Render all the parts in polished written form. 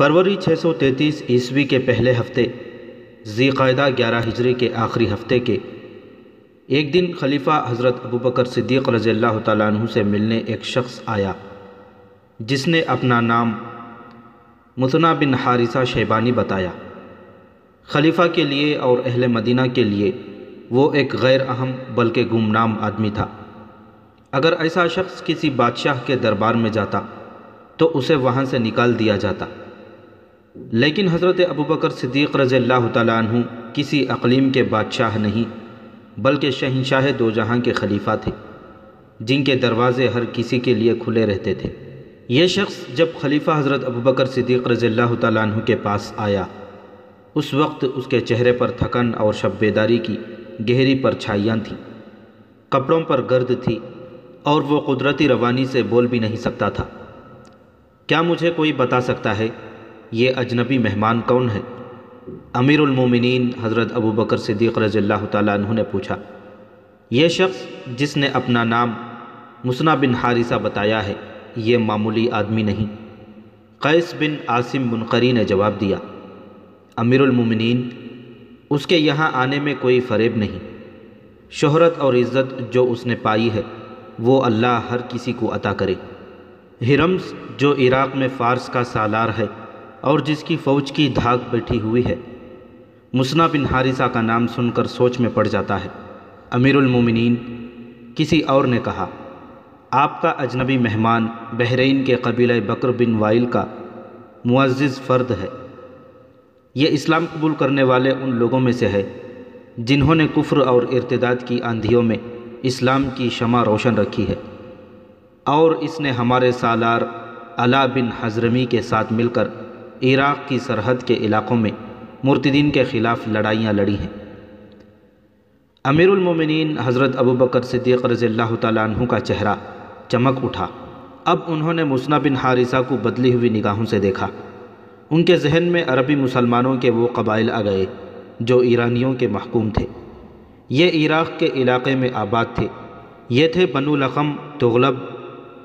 فروری 633 عیسوی کے پہلے ہفتے ذی قعدہ 11 ہجری کے آخری ہفتے کے ایک دن خلیفہ حضرت ابوبکر صدیق رضی اللہ تعالیٰ عنہ سے ملنے ایک شخص آیا جس نے اپنا نام مثنی بن حارثہ شیبانی بتایا۔ خلیفہ کے لیے اور اہل مدینہ کے لیے وہ ایک غیر اہم بلکہ گمنام آدمی تھا۔ اگر ایسا شخص کسی بادشاہ کے دربار میں جاتا تو اسے وہاں سے نکال دیا جاتا، لیکن حضرت ابوبکر صدیق رضی اللہ تعالیٰ عنہ کسی اقلیم کے بادشاہ نہیں بلکہ شہنشاہ دو جہاں کے خلیفہ تھے، جن کے دروازے ہر کسی کے لیے کھلے رہتے تھے۔ یہ شخص جب خلیفہ حضرت ابوبکر صدیق رضی اللہ تعالیٰ عنہ کے پاس آیا، اس وقت اس کے چہرے پر تھکن اور شب بیداری کی گہری پرچھائیاں تھیں، کپڑوں پر گرد تھی اور وہ قدرتی روانی سے بول بھی نہیں سکتا تھا۔ کیا مجھے کوئی بتا سکتا ہے یہ اجنبی مہمان کون ہے؟ امیر المومنین حضرت ابوبکر صدیق رضی اللہ تعالیٰ عنہ نے پوچھا۔ یہ شخص جس نے اپنا نام مثنی بن حارثہ بتایا ہے یہ معمولی آدمی نہیں، قیس بن عاصم منقری نے جواب دیا۔ امیر المومنین، اس کے یہاں آنے میں کوئی فریب نہیں، شہرت اور عزت جو اس نے پائی ہے وہ اللہ ہر کسی کو عطا کرے۔ ہرمز جو عراق میں فارس کا سالار ہے اور جس کی فوج کی دھاک بیٹھی ہوئی ہے، مثنی بن حارثہ کا نام سن کر سوچ میں پڑ جاتا ہے۔ امیر المومنین، کسی اور نے کہا، آپ کا اجنبی مہمان بحرین کے قبیلہ بکر بن وائل کا معزز فرد ہے۔ یہ اسلام قبول کرنے والے ان لوگوں میں سے ہے جنہوں نے کفر اور ارتداد کی آندھیوں میں اسلام کی شمع روشن رکھی ہے، اور اس نے ہمارے سالار علا بن حضرمی کے ساتھ مل کر عراق کی سرحد کے علاقوں میں مرتدین کے خلاف لڑائیاں لڑی ہیں۔ امیر المومنین حضرت ابوبکر صدیق رضی اللہ تعالیٰ عنہ کا چہرہ چمک اٹھا۔ اب انہوں نے مثنی بن حارثہ کو بدلی ہوئی نگاہوں سے دیکھا۔ ان کے ذہن میں عربی مسلمانوں کے وہ قبائل آ گئے جو ایرانیوں کے محکوم تھے۔ یہ عراق کے علاقے میں آباد تھے۔ یہ تھے بنو لخم، تغلب،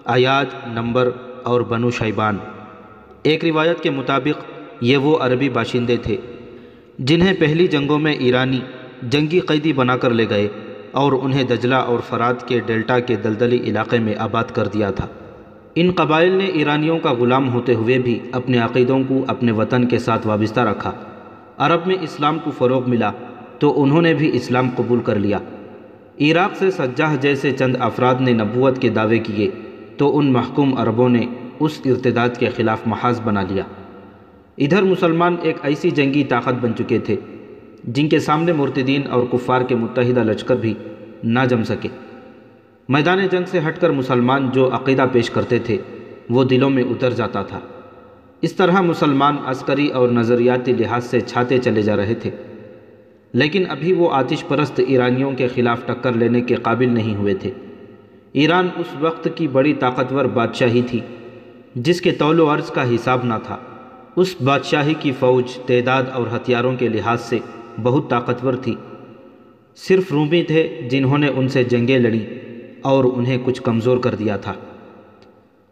ایاد، نمبر اور بنو شیبان۔ ایک روایت کے مطابق یہ وہ عربی باشندے تھے جنہیں پہلی جنگوں میں ایرانی جنگی قیدی بنا کر لے گئے اور انہیں دجلہ اور فرات کے ڈیلٹا کے دلدلی علاقے میں آباد کر دیا تھا۔ ان قبائل نے ایرانیوں کا غلام ہوتے ہوئے بھی اپنے عقیدوں کو اپنے وطن کے ساتھ وابستہ رکھا۔ عرب میں اسلام کو فروغ ملا تو انہوں نے بھی اسلام قبول کر لیا۔ عراق سے سجاح جیسے چند افراد نے نبوت کے دعوے کیے تو ان محکوم عربوں نے اس ارتداد کے خلاف محاذ بنا لیا۔ ادھر مسلمان ایک ایسی جنگی طاقت بن چکے تھے جن کے سامنے مرتدین اور کفار کے متحدہ لشکر بھی نہ جم سکے۔ میدان جنگ سے ہٹ کر مسلمان جو عقیدہ پیش کرتے تھے وہ دلوں میں اتر جاتا تھا۔ اس طرح مسلمان عسکری اور نظریاتی لحاظ سے چھاتے چلے جا رہے تھے، لیکن ابھی وہ آتش پرست ایرانیوں کے خلاف ٹکر لینے کے قابل نہیں ہوئے تھے۔ ایران اس وقت کی بڑی طاقتور بادشاہی تھی جس کے طول و عرض کا حساب نہ تھا۔ اس بادشاہی کی فوج تعداد اور ہتھیاروں کے لحاظ سے بہت طاقتور تھی۔ صرف رومی تھے جنہوں نے ان سے جنگیں لڑیں اور انہیں کچھ کمزور کر دیا تھا۔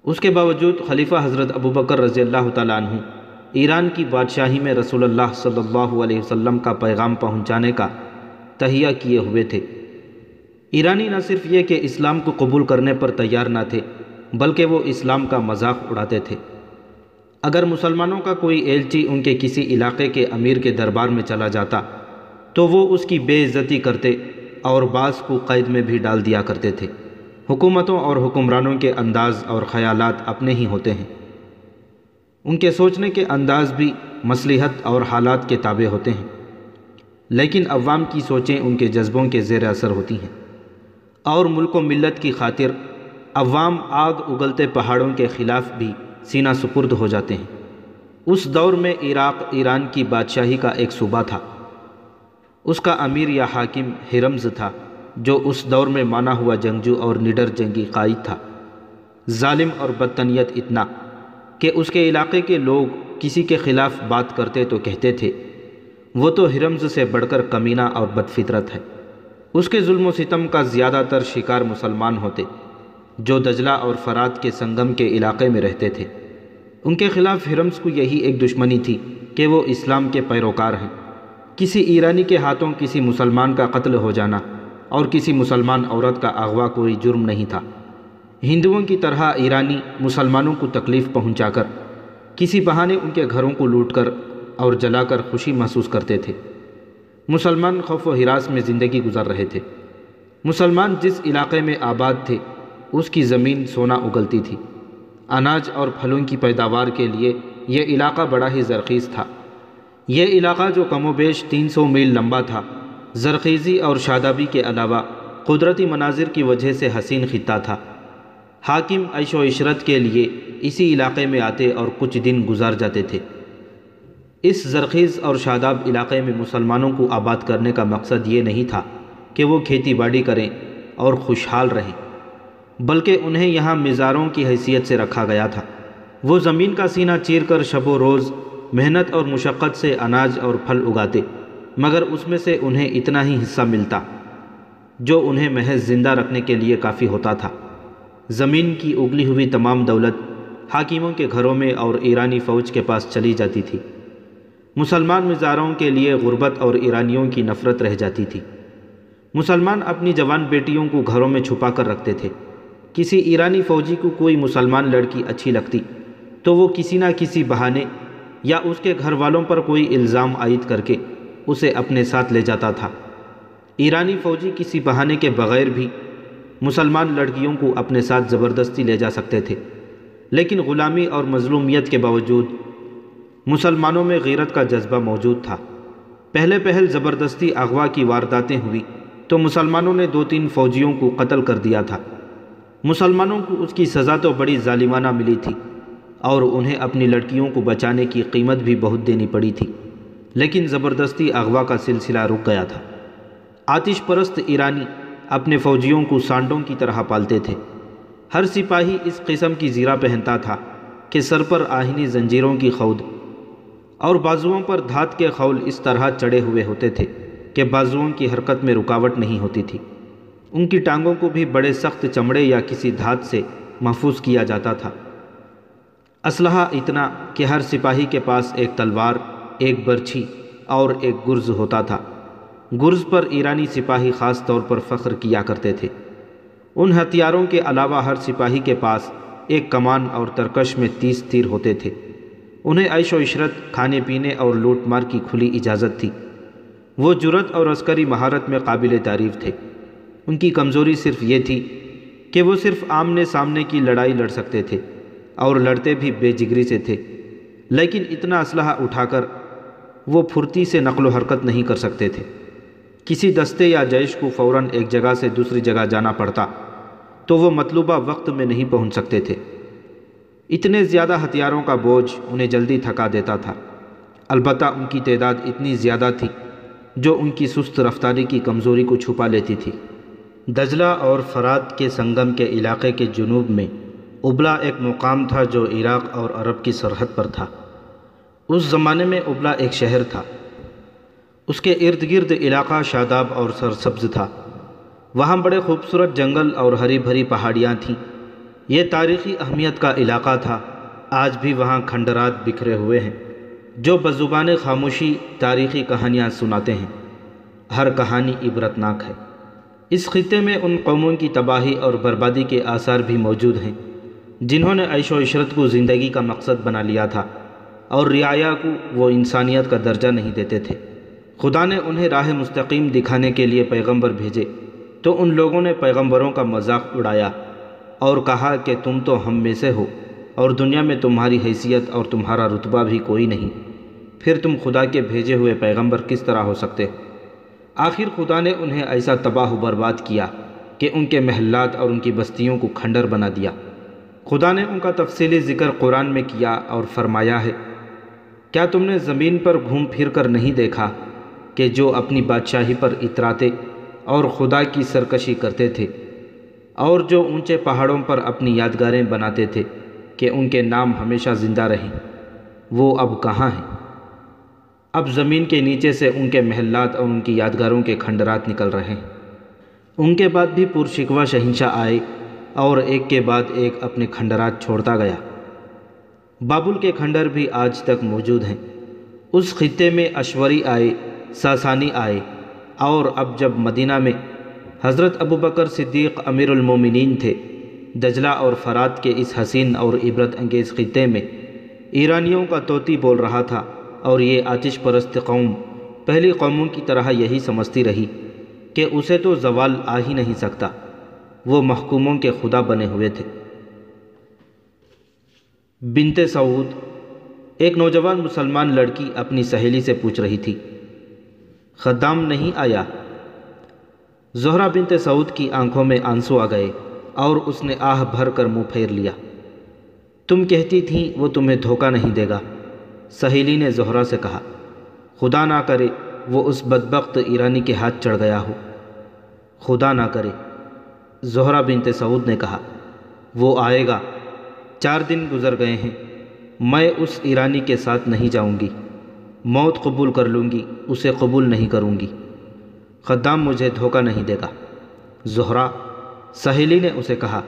اس کے باوجود خلیفہ حضرت ابوبکر رضی اللہ تعالیٰ عنہ ایران کی بادشاہی میں رسول اللہ صلی اللہ علیہ وسلم کا پیغام پہنچانے کا تہیہ کیے ہوئے تھے۔ ایرانی نہ صرف یہ کہ اسلام کو قبول کرنے پر تیار نہ تھے بلکہ وہ اسلام کا مذاق اڑاتے تھے۔ اگر مسلمانوں کا کوئی ایلچی ان کے کسی علاقے کے امیر کے دربار میں چلا جاتا تو وہ اس کی بے عزتی کرتے اور بعض کو قید میں بھی ڈال دیا کرتے تھے۔ حکومتوں اور حکمرانوں کے انداز اور خیالات اپنے ہی ہوتے ہیں، ان کے سوچنے کے انداز بھی مصلحت اور حالات کے تابع ہوتے ہیں، لیکن عوام کی سوچیں ان کے جذبوں کے زیر اثر ہوتی ہیں، اور ملک و ملت کی خاطر عوام آگ اگلتے پہاڑوں کے خلاف بھی سینہ سپرد ہو جاتے ہیں۔ اس دور میں عراق ایران کی بادشاہی کا ایک صوبہ تھا۔ اس کا امیر یا حاکم ہرمز تھا جو اس دور میں مانا ہوا جنگجو اور نڈر جنگی قائد تھا، ظالم اور بدتنیت اتنا کہ اس کے علاقے کے لوگ کسی کے خلاف بات کرتے تو کہتے تھے وہ تو ہرمز سے بڑھ کر کمینہ اور بدفطرت ہے۔ اس کے ظلم و ستم کا زیادہ تر شکار مسلمان ہوتے جو دجلہ اور فرات کے سنگم کے علاقے میں رہتے تھے۔ ان کے خلاف ہرمز کو یہی ایک دشمنی تھی کہ وہ اسلام کے پیروکار ہیں۔ کسی ایرانی کے ہاتھوں کسی مسلمان کا قتل ہو جانا اور کسی مسلمان عورت کا اغوا کوئی جرم نہیں تھا۔ ہندوؤں کی طرح ایرانی مسلمانوں کو تکلیف پہنچا کر کسی بہانے ان کے گھروں کو لوٹ کر اور جلا کر خوشی محسوس کرتے تھے۔ مسلمان خوف و ہراس میں زندگی گزار رہے تھے۔ مسلمان جس علاقے میں آباد تھے اس کی زمین سونا اگلتی تھی۔ اناج اور پھلوں کی پیداوار کے لیے یہ علاقہ بڑا ہی زرخیز تھا۔ یہ علاقہ جو کم و بیش 300 میل لمبا تھا، زرخیزی اور شادابی کے علاوہ قدرتی مناظر کی وجہ سے حسین خطہ تھا۔ حاکم عیش و عشرت کے لیے اسی علاقے میں آتے اور کچھ دن گزار جاتے تھے۔ اس زرخیز اور شاداب علاقے میں مسلمانوں کو آباد کرنے کا مقصد یہ نہیں تھا کہ وہ کھیتی باڑی کریں اور خوشحال رہیں، بلکہ انہیں یہاں مزاروں کی حیثیت سے رکھا گیا تھا۔ وہ زمین کا سینہ چیر کر شب و روز محنت اور مشقت سے اناج اور پھل اگاتے، مگر اس میں سے انہیں اتنا ہی حصہ ملتا جو انہیں محض زندہ رکھنے کے لیے کافی ہوتا تھا۔ زمین کی اگلی ہوئی تمام دولت حاکموں کے گھروں میں اور ایرانی فوج کے پاس چلی جاتی تھی۔ مسلمان مزاروں کے لیے غربت اور ایرانیوں کی نفرت رہ جاتی تھی۔ مسلمان اپنی جوان بیٹیوں کو گھروں میں چھپا کر رکھتے تھے۔ کسی ایرانی فوجی کو کوئی مسلمان لڑکی اچھی لگتی تو وہ کسی نہ کسی بہانے یا اس کے گھر والوں پر کوئی الزام عائد کر کے اسے اپنے ساتھ لے جاتا تھا۔ ایرانی فوجی کسی بہانے کے بغیر بھی مسلمان لڑکیوں کو اپنے ساتھ زبردستی لے جا سکتے تھے، لیکن غلامی اور مظلومیت کے باوجود مسلمانوں میں غیرت کا جذبہ موجود تھا۔ پہل زبردستی اغوا کی وارداتیں ہوئی تو مسلمانوں نے 2-3 فوجیوں کو قتل کر دیا تھا۔ مسلمانوں کو اس کی سزا تو بڑی ظالمانہ ملی تھی اور انہیں اپنی لڑکیوں کو بچانے کی قیمت بھی بہت دینی پڑی تھی، لیکن زبردستی اغوا کا سلسلہ رک گیا تھا۔ آتش پرست ایرانی اپنے فوجیوں کو سانڈوں کی طرح پالتے تھے۔ ہر سپاہی اس قسم کی زیرہ پہنتا تھا کہ سر پر آہنی زنجیروں کی خود اور بازوؤں پر دھات کے خول اس طرح چڑھے ہوئے ہوتے تھے کہ بازوؤں کی حرکت میں رکاوٹ نہیں ہوتی تھی۔ ان کی ٹانگوں کو بھی بڑے سخت چمڑے یا کسی دھات سے محفوظ کیا جاتا تھا۔ اسلحہ اتنا کہ ہر سپاہی کے پاس ایک تلوار، ایک برچھی اور ایک گرز ہوتا تھا۔ گرز پر ایرانی سپاہی خاص طور پر فخر کیا کرتے تھے۔ ان ہتھیاروں کے علاوہ ہر سپاہی کے پاس ایک کمان اور ترکش میں 30 تیر ہوتے تھے۔ انہیں عیش و عشرت، کھانے پینے اور لوٹ مار کی کھلی اجازت تھی۔ وہ جرأت اور عسکری مہارت میں قابل تعریف تھے۔ ان کی کمزوری صرف یہ تھی کہ وہ صرف آمنے سامنے کی لڑائی لڑ سکتے تھے اور لڑتے بھی بے جگری سے تھے، لیکن اتنا اسلحہ اٹھا کر وہ پھرتی سے نقل و حرکت نہیں کر سکتے تھے۔ کسی دستے یا جیش کو فوراً ایک جگہ سے دوسری جگہ جانا پڑتا تو وہ مطلوبہ وقت میں نہیں پہنچ سکتے تھے۔ اتنے زیادہ ہتھیاروں کا بوجھ انہیں جلدی تھکا دیتا تھا، البتہ ان کی تعداد اتنی زیادہ تھی جو ان کی سست رفتاری کی کمزوری کو چھپا لیتی تھی۔ دجلہ اور فرات کے سنگم کے علاقے کے جنوب میں ابلا ایک مقام تھا جو عراق اور عرب کی سرحد پر تھا۔ اس زمانے میں ابلا ایک شہر تھا۔ اس کے ارد گرد علاقہ شاداب اور سرسبز تھا۔ وہاں بڑے خوبصورت جنگل اور ہری بھری پہاڑیاں تھیں۔ یہ تاریخی اہمیت کا علاقہ تھا۔ آج بھی وہاں کھنڈرات بکھرے ہوئے ہیں جو بزبان خاموشی تاریخی کہانیاں سناتے ہیں۔ ہر کہانی عبرتناک ہے۔ اس خطے میں ان قوموں کی تباہی اور بربادی کے آثار بھی موجود ہیں جنہوں نے عیش و عشرت کو زندگی کا مقصد بنا لیا تھا اور رعایا کو وہ انسانیت کا درجہ نہیں دیتے تھے۔ خدا نے انہیں راہ مستقیم دکھانے کے لیے پیغمبر بھیجے تو ان لوگوں نے پیغمبروں کا مذاق اڑایا اور کہا کہ تم تو ہم میں سے ہو اور دنیا میں تمہاری حیثیت اور تمہارا رتبہ بھی کوئی نہیں، پھر تم خدا کے بھیجے ہوئے پیغمبر کس طرح ہو سکتے ہو؟ آخر خدا نے انہیں ایسا تباہ و برباد کیا کہ ان کے محلات اور ان کی بستیوں کو کھنڈر بنا دیا۔ خدا نے ان کا تفصیلی ذکر قرآن میں کیا اور فرمایا ہے، کیا تم نے زمین پر گھوم پھر کر نہیں دیکھا کہ جو اپنی بادشاہی پر اتراتے اور خدا کی سرکشی کرتے تھے اور جو اونچے پہاڑوں پر اپنی یادگاریں بناتے تھے کہ ان کے نام ہمیشہ زندہ رہیں، وہ اب کہاں ہیں؟ اب زمین کے نیچے سے ان کے محلات اور ان کی یادگاروں کے کھنڈرات نکل رہے ہیں۔ ان کے بعد بھی پرشکوہ شہنشاہ آئے اور ایک کے بعد ایک اپنے کھنڈرات چھوڑتا گیا۔ بابل کے کھنڈر بھی آج تک موجود ہیں۔ اس خطے میں اشوری آئے، ساسانی آئے، اور اب جب مدینہ میں حضرت ابوبکر صدیق امیر المومنین تھے، دجلہ اور فرات کے اس حسین اور عبرت انگیز خطے میں ایرانیوں کا طوطی بول رہا تھا، اور یہ آتش پرست قوم پہلی قوموں کی طرح یہی سمجھتی رہی کہ اسے تو زوال آ ہی نہیں سکتا، وہ محکوموں کے خدا بنے ہوئے تھے۔ بنت سعود، ایک نوجوان مسلمان لڑکی اپنی سہیلی سے پوچھ رہی تھی، خدام نہیں آیا؟ زہرہ بنت سعود کی آنکھوں میں آنسو آ گئے اور اس نے آہ بھر کر منہ پھیر لیا۔ تم کہتی تھیں وہ تمہیں دھوکہ نہیں دے گا، سہیلی نے زہرہ سے کہا، خدا نہ کرے وہ اس بدبخت ایرانی کے ہاتھ چڑھ گیا ہو۔ خدا نہ کرے، زہرہ بنت سعود نے کہا، وہ آئے گا، 4 دن گزر گئے ہیں، میں اس ایرانی کے ساتھ نہیں جاؤں گی، موت قبول کر لوں گی، اسے قبول نہیں کروں گی، خدام مجھے دھوکہ نہیں دے گا۔ زہرہ، سہیلی نے اسے کہا،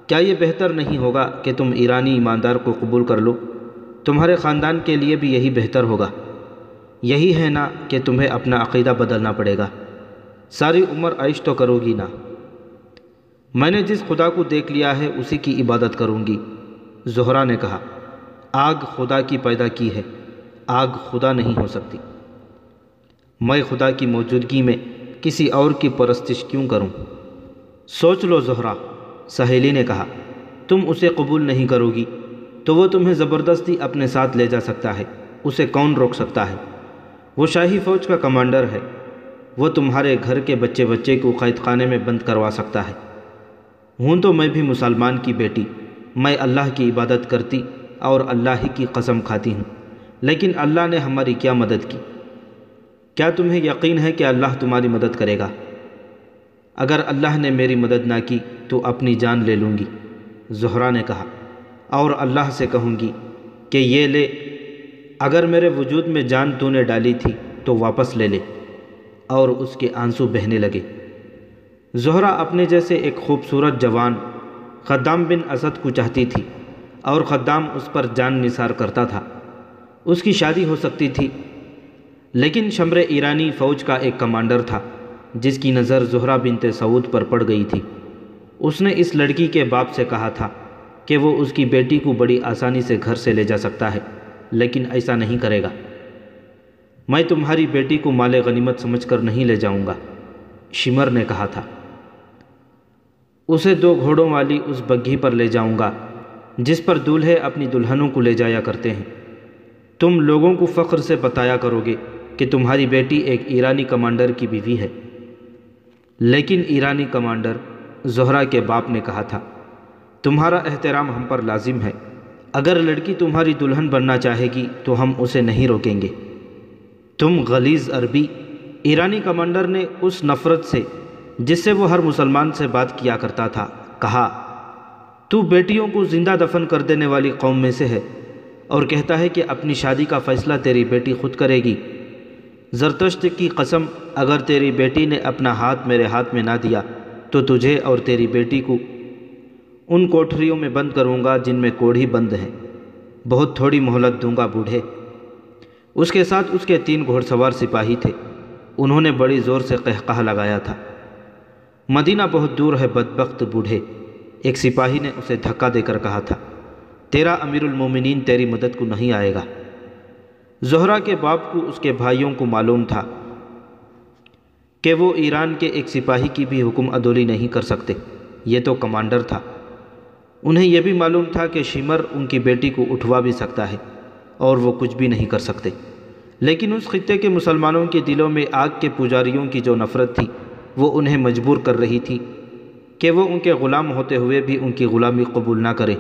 کیا یہ بہتر نہیں ہوگا کہ تم ایرانی ایماندار کو قبول کر لو؟ تمہارے خاندان کے لیے بھی یہی بہتر ہوگا۔ یہی ہے نا کہ تمہیں اپنا عقیدہ بدلنا پڑے گا، ساری عمر عیش تو کرو گی نا۔ میں نے جس خدا کو دیکھ لیا ہے اسی کی عبادت کروں گی۔ زہرہ نے کہا، آگ خدا کی پیدا کی ہے، آگ خدا نہیں ہو سکتی، میں خدا کی موجودگی میں کسی اور کی پرستش کیوں کروں؟ سوچ لو زہرہ، سہیلی نے کہا، تم اسے قبول نہیں کرو گی تو وہ تمہیں زبردستی اپنے ساتھ لے جا سکتا ہے، اسے کون روک سکتا ہے؟ وہ شاہی فوج کا کمانڈر ہے، وہ تمہارے گھر کے بچے کو قید خانے میں بند کروا سکتا ہے۔ ہوں تو میں بھی مسلمان کی بیٹی، میں اللہ کی عبادت کرتی اور اللہ ہی کی قسم کھاتی ہوں، لیکن اللہ نے ہماری کیا مدد کی؟ کیا تمہیں یقین ہے کہ اللہ تمہاری مدد کرے گا؟ اگر اللہ نے میری مدد نہ کی تو اپنی جان لے لوں گی، زہرہ نے کہا، اور اللہ سے کہوں گی کہ یہ لے، اگر میرے وجود میں جان تو نے ڈالی تھی تو واپس لے لے، اور اس کے آنسو بہنے لگے۔ زہرہ اپنے جیسے ایک خوبصورت جوان خدام بن اسد کو چاہتی تھی، اور خدام اس پر جان نثار کرتا تھا، اس کی شادی ہو سکتی تھی، لیکن شمر ایرانی فوج کا ایک کمانڈر تھا جس کی نظر زہرہ بنت سعود پر پڑ گئی تھی۔ اس نے اس لڑکی کے باپ سے کہا تھا کہ وہ اس کی بیٹی کو بڑی آسانی سے گھر سے لے جا سکتا ہے، لیکن ایسا نہیں کرے گا۔ میں تمہاری بیٹی کو مال غنیمت سمجھ کر نہیں لے جاؤں گا، شمر نے کہا تھا، اسے 2 گھوڑوں والی اس بگھی پر لے جاؤں گا جس پر دولہے اپنی دلہنوں کو لے جایا کرتے ہیں۔ تم لوگوں کو فخر سے بتایا کرو گے کہ تمہاری بیٹی ایک ایرانی کمانڈر کی بیوی ہے۔ لیکن ایرانی کمانڈر، زہرہ کے باپ نے کہا تھا، تمہارا احترام ہم پر لازم ہے، اگر لڑکی تمہاری دلہن بننا چاہے گی تو ہم اسے نہیں روکیں گے۔ تم غلیظ عربی، ایرانی کمانڈر نے اس نفرت سے جس سے وہ ہر مسلمان سے بات کیا کرتا تھا کہا، تو بیٹیوں کو زندہ دفن کر دینے والی قوم میں سے ہے اور کہتا ہے کہ اپنی شادی کا فیصلہ تیری بیٹی خود کرے گی۔ زرتشت کی قسم، اگر تیری بیٹی نے اپنا ہاتھ میرے ہاتھ میں نہ دیا تو تجھے اور تیری بیٹی کو ان کوٹھریوں میں بند کروں گا جن میں کوڑھی بند ہیں، بہت تھوڑی مہلت دوں گا بوڑھے۔ اس کے ساتھ اس کے 3 گھوڑ سوار سپاہی تھے، انہوں نے بڑی زور سے قہقہہ لگایا تھا، مدینہ بہت دور ہے بدبخت بوڑھے۔ ایک سپاہی نے اسے دھکا دے کر کہا تھا، تیرا امیر المومنین تیری مدد کو نہیں آئے گا۔ زہرہ کے باپ کو اس کے بھائیوں کو معلوم تھا کہ وہ ایران کے ایک سپاہی کی بھی حکم عدولی نہیں کر سکتے، یہ تو کمانڈر تھا۔ انہیں یہ بھی معلوم تھا کہ شمر ان کی بیٹی کو اٹھوا بھی سکتا ہے اور وہ کچھ بھی نہیں کر سکتے، لیکن اس خطے کے مسلمانوں کے دلوں میں آگ کے پجاریوں کی جو نفرت تھی وہ انہیں مجبور کر رہی تھی کہ وہ ان کے غلام ہوتے ہوئے بھی ان کی غلامی قبول نہ کرے،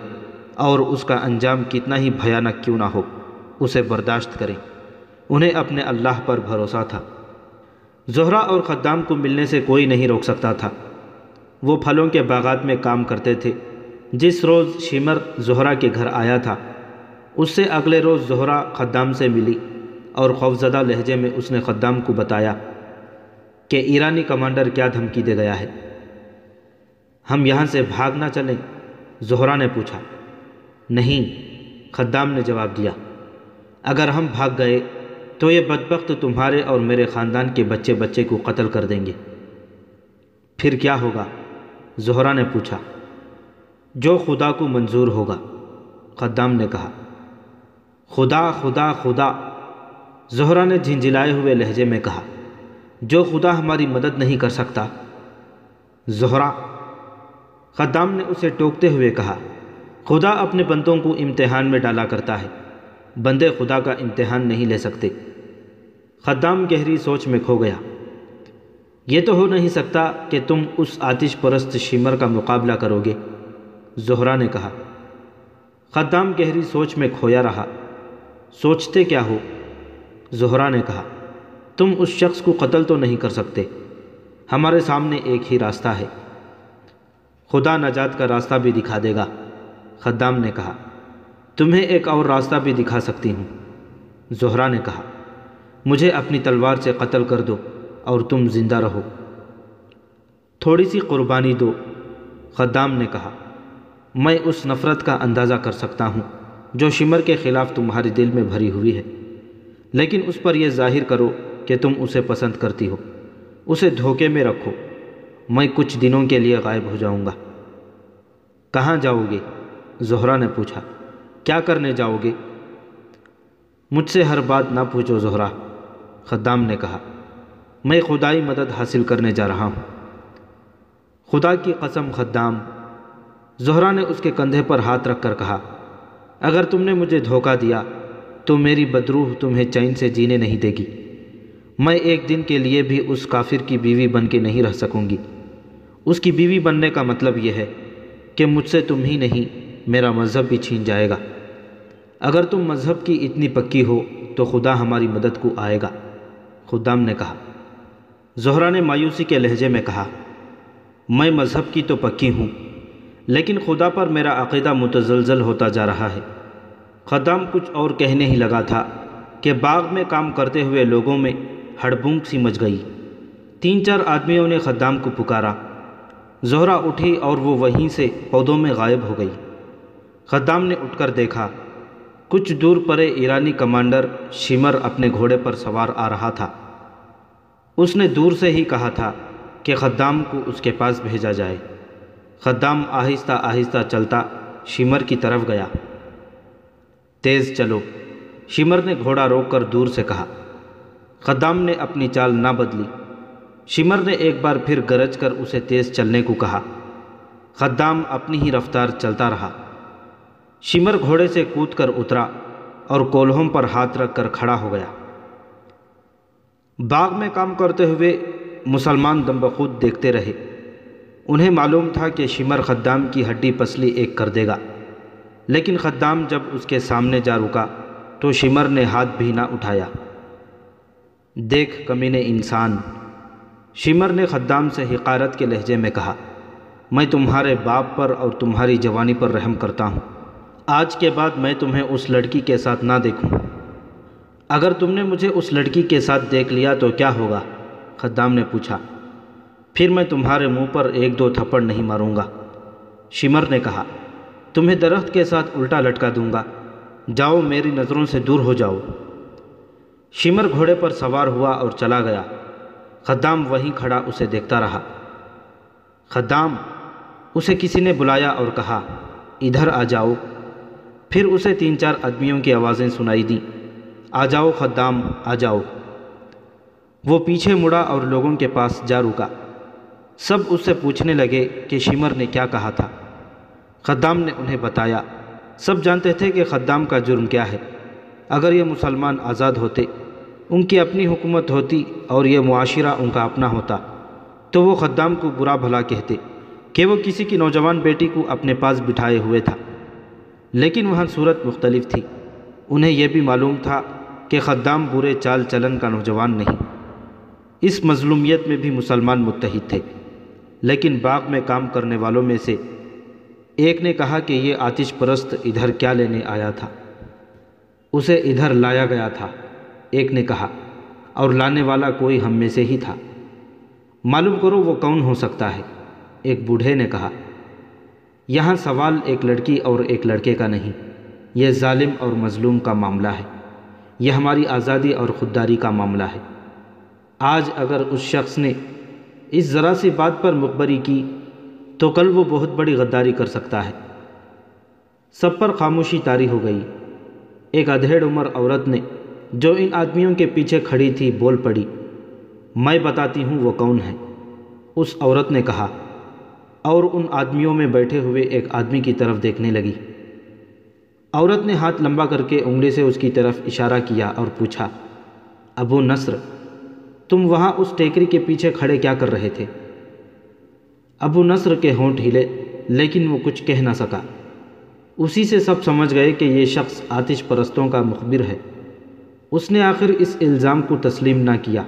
اور اس کا انجام کتنا ہی بھیانک کیوں نہ ہو اسے برداشت کریں۔ انہیں اپنے اللہ پر بھروسہ تھا۔ زہرہ اور خدام کو ملنے سے کوئی نہیں روک سکتا تھا۔ وہ پھلوں کے باغات میں کام کرتے تھے۔ جس روز شمر زہرہ کے گھر آیا تھا اس سے اگلے روز زہرہ خدام سے ملی اور خوفزدہ لہجے میں اس نے خدام کو بتایا کہ ایرانی کمانڈر کیا دھمکی دے گیا ہے۔ ہم یہاں سے بھاگ نہ چلیں؟ زہرہ نے پوچھا۔ نہیں، خدام نے جواب دیا، اگر ہم بھاگ گئے تو یہ بدبخت تمہارے اور میرے خاندان کے بچے بچے کو قتل کر دیں گے۔ پھر کیا ہوگا؟ زہرہ نے پوچھا۔ جو خدا کو منظور ہوگا، خدام نے کہا۔ خدا خدا خدا، زہرہ نے جھنجھلائے ہوئے لہجے میں کہا، جو خدا ہماری مدد نہیں کر سکتا؟ زہرہ، خدام نے اسے ٹوکتے ہوئے کہا، خدا اپنے بندوں کو امتحان میں ڈالا کرتا ہے، بندے خدا کا امتحان نہیں لے سکتے۔ خدام گہری سوچ میں کھو گیا۔ یہ تو ہو نہیں سکتا کہ تم اس آتش پرست شمر کا مقابلہ کرو گے، زہرہ نے کہا۔ خدام گہری سوچ میں کھویا رہا۔ سوچتے کیا ہو؟ زہرہ نے کہا، تم اس شخص کو قتل تو نہیں کر سکتے، ہمارے سامنے ایک ہی راستہ ہے۔ خدا نجات کا راستہ بھی دکھا دے گا، خدام نے کہا۔ تمہیں ایک اور راستہ بھی دکھا سکتی ہوں، زہرہ نے کہا۔ مجھے اپنی تلوار سے قتل کر دو اور تم زندہ رہو۔ تھوڑی سی قربانی دو، خدام نے کہا۔ میں اس نفرت کا اندازہ کر سکتا ہوں جو شمر کے خلاف تمہارے دل میں بھری ہوئی ہے، لیکن اس پر یہ ظاہر کرو کہ تم اسے پسند کرتی ہو۔ اسے دھوکے میں رکھو۔ میں کچھ دنوں کے لیے غائب ہو جاؤں گا۔ کہاں جاؤ گے؟ زہرہ نے پوچھا۔ کیا کرنے جاؤ گے؟ مجھ سے ہر بات نہ پوچھو زہرہ، خدام نے کہا۔ میں خدائی مدد حاصل کرنے جا رہا ہوں۔ خدا کی قسم خدام، زہرہ نے اس کے کندھے پر ہاتھ رکھ کر کہا، اگر تم نے مجھے دھوکہ دیا تو میری بدروح تمہیں چین سے جینے نہیں دے گی۔ میں ایک دن کے لیے بھی اس کافر کی بیوی بن کے نہیں رہ سکوں گی۔ اس کی بیوی بننے کا مطلب یہ ہے کہ مجھ سے تم ہی نہیں میرا مذہب بھی چھین جائے گا۔ اگر تم مذہب کی اتنی پکی ہو تو خدا ہماری مدد کو آئے گا، خدام نے کہا۔ زہرہ نے مایوسی کے لہجے میں کہا، میں مذہب کی تو پکی ہوں، لیکن خدا پر میرا عقیدہ متزلزل ہوتا جا رہا ہے۔ خدام کچھ اور کہنے ہی لگا تھا کہ باغ میں کام کرتے ہوئے لوگوں میں ہڑبونک سی مچ گئی۔ 3-4 آدمیوں نے خدام کو پکارا۔ زہرہ اٹھی اور وہ وہیں سے پودوں میں غائب ہو گئی۔ خدام نے اٹھ کر دیکھا، کچھ دور پرے ایرانی کمانڈر شمر اپنے گھوڑے پر سوار آ رہا تھا۔ اس نے دور سے ہی کہا تھا کہ خدام کو اس کے پاس بھیجا جائے۔ خدام آہستہ آہستہ چلتا شمر کی طرف گیا۔ تیز چلو، شمر نے گھوڑا روک کر دور سے کہا۔ خدام نے اپنی چال نہ بدلی۔ شمر نے ایک بار پھر گرج کر اسے تیز چلنے کو کہا۔ خدام اپنی ہی رفتار چلتا رہا۔ شمر گھوڑے سے کود کر اترا اور کولہوں پر ہاتھ رکھ کر کھڑا ہو گیا۔ باغ میں کام کرتے ہوئے مسلمان دم بخود دیکھتے رہے۔ انہیں معلوم تھا کہ شمر خدام کی ہڈی پسلی ایک کر دے گا، لیکن خدام جب اس کے سامنے جا رکا تو شمر نے ہاتھ بھی نہ اٹھایا۔ دیکھ کمینے انسان، شمر نے خدام سے حقارت کے لہجے میں کہا، میں تمہارے باپ پر اور تمہاری جوانی پر رحم کرتا ہوں۔ آج کے بعد میں تمہیں اس لڑکی کے ساتھ نہ دیکھوں۔ اگر تم نے مجھے اس لڑکی کے ساتھ دیکھ لیا تو کیا ہوگا؟ خدام نے پوچھا۔ پھر میں تمہارے منہ پر 1-2 تھپڑ نہیں ماروں گا، شمر نے کہا۔ تمہیں درخت کے ساتھ الٹا لٹکا دوں گا۔ جاؤ، میری نظروں سے دور ہو جاؤ۔ شمر گھوڑے پر سوار ہوا اور چلا گیا۔ خدام وہیں کھڑا اسے دیکھتا رہا۔ خدام، اسے کسی نے بلایا اور کہا، ادھر آ جاؤ۔ پھر اسے 3-4 آدمیوں کی آوازیں سنائی دیں، آ جاؤ خدام، آ جاؤ۔ وہ پیچھے مڑا اور لوگوں کے پاس جا رکا۔ سب اس سے پوچھنے لگے کہ شمر نے کیا کہا تھا۔ خدام نے انہیں بتایا۔ سب جانتے تھے کہ خدام کا جرم کیا ہے۔ اگر یہ مسلمان آزاد ہوتے، ان کی اپنی حکومت ہوتی اور یہ معاشرہ ان کا اپنا ہوتا، تو وہ خدام کو برا بھلا کہتے کہ وہ کسی کی نوجوان بیٹی کو اپنے پاس بٹھائے ہوئے تھا۔ لیکن وہاں صورت مختلف تھی۔ انہیں یہ بھی معلوم تھا کہ خدام برے چال چلن کا نوجوان نہیں۔ اس مظلومیت میں بھی مسلمان متحد تھے۔ لیکن باغ میں کام کرنے والوں میں سے ایک نے کہا کہ یہ آتش پرست ادھر کیا لینے آیا تھا؟ اسے ادھر لایا گیا تھا، ایک نے کہا، اور لانے والا کوئی ہم میں سے ہی تھا۔ معلوم کرو وہ کون ہو سکتا ہے، ایک بوڑھے نے کہا۔ یہاں سوال ایک لڑکی اور ایک لڑکے کا نہیں، یہ ظالم اور مظلوم کا معاملہ ہے، یہ ہماری آزادی اور خودداری کا معاملہ ہے۔ آج اگر اس شخص نے اس ذرا سی بات پر مخبری کی تو کل وہ بہت بڑی غداری کر سکتا ہے۔ سب پر خاموشی طاری ہو گئی۔ ایک ادھیڑ عمر عورت نے جو ان آدمیوں کے پیچھے کھڑی تھی بول پڑی، میں بتاتی ہوں وہ کون ہے۔ اس عورت نے کہا، اور ان آدمیوں میں بیٹھے ہوئے ایک آدمی کی طرف دیکھنے لگی۔ عورت نے ہاتھ لمبا کر کے انگلی سے اس کی طرف اشارہ کیا اور پوچھا، ابو نصر، تم وہاں اس ٹیکری کے پیچھے کھڑے کیا کر رہے تھے؟ ابو نصر کے ہونٹ ہلے لیکن وہ کچھ کہہ نہ سکا۔ اسی سے سب سمجھ گئے کہ یہ شخص آتش پرستوں کا مخبر ہے۔ اس نے آخر اس الزام کو تسلیم نہ کیا۔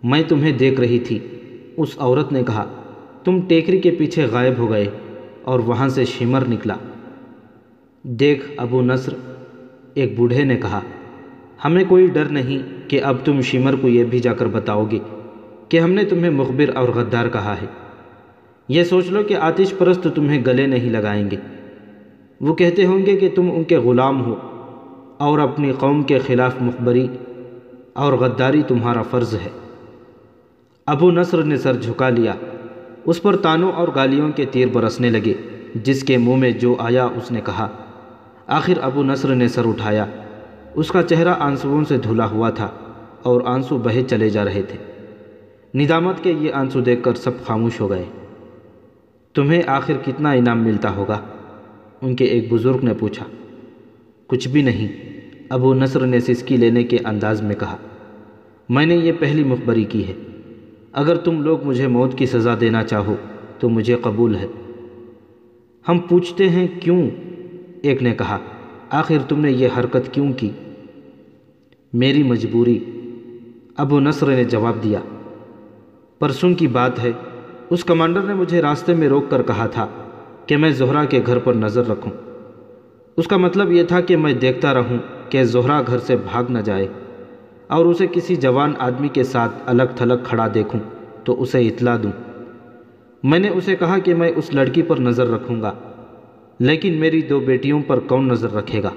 میں تمہیں دیکھ رہی تھی، اس عورت نے کہا، تم ٹیکری کے پیچھے غائب ہو گئے اور وہاں سے شمر نکلا۔ دیکھ ابو نصر، ایک بوڑھے نے کہا، ہمیں کوئی ڈر نہیں کہ اب تم شمر کو یہ بھی جا کر بتاؤ گے کہ ہم نے تمہیں مخبر اور غدار کہا ہے۔ یہ سوچ لو کہ آتش پرست تمہیں گلے نہیں لگائیں گے۔ وہ کہتے ہوں گے کہ تم ان کے غلام ہو اور اپنی قوم کے خلاف مخبری اور غداری تمہارا فرض ہے۔ ابو نصر نے سر جھکا لیا۔ اس پر تانوں اور گالیوں کے تیر برسنے لگے۔ جس کے منہ میں جو آیا اس نے کہا۔ آخر ابو نصر نے سر اٹھایا۔ اس کا چہرہ آنسوؤں سے دھلا ہوا تھا اور آنسو بہے چلے جا رہے تھے۔ ندامت کے یہ آنسو دیکھ کر سب خاموش ہو گئے۔ تمہیں آخر کتنا انعام ملتا ہوگا؟ ان کے ایک بزرگ نے پوچھا۔ کچھ بھی نہیں، ابو نصر نے سسکی لینے کے انداز میں کہا، میں نے یہ پہلی مخبری کی ہے۔ اگر تم لوگ مجھے موت کی سزا دینا چاہو تو مجھے قبول ہے۔ ہم پوچھتے ہیں کیوں؟ ایک نے کہا، آخر تم نے یہ حرکت کیوں کی؟ میری مجبوری، ابو نصر نے جواب دیا۔ پرسوں کی بات ہے، اس کمانڈر نے مجھے راستے میں روک کر کہا تھا کہ میں زہرا کے گھر پر نظر رکھوں۔ اس کا مطلب یہ تھا کہ میں دیکھتا رہوں کہ زہرا گھر سے بھاگ نہ جائے، اور اسے کسی جوان آدمی کے ساتھ الگ تھلگ کھڑا دیکھوں تو اسے اطلاع دوں۔ میں نے اسے کہا کہ میں اس لڑکی پر نظر رکھوں گا، لیکن میری 2 بیٹیوں پر کون نظر رکھے گا؟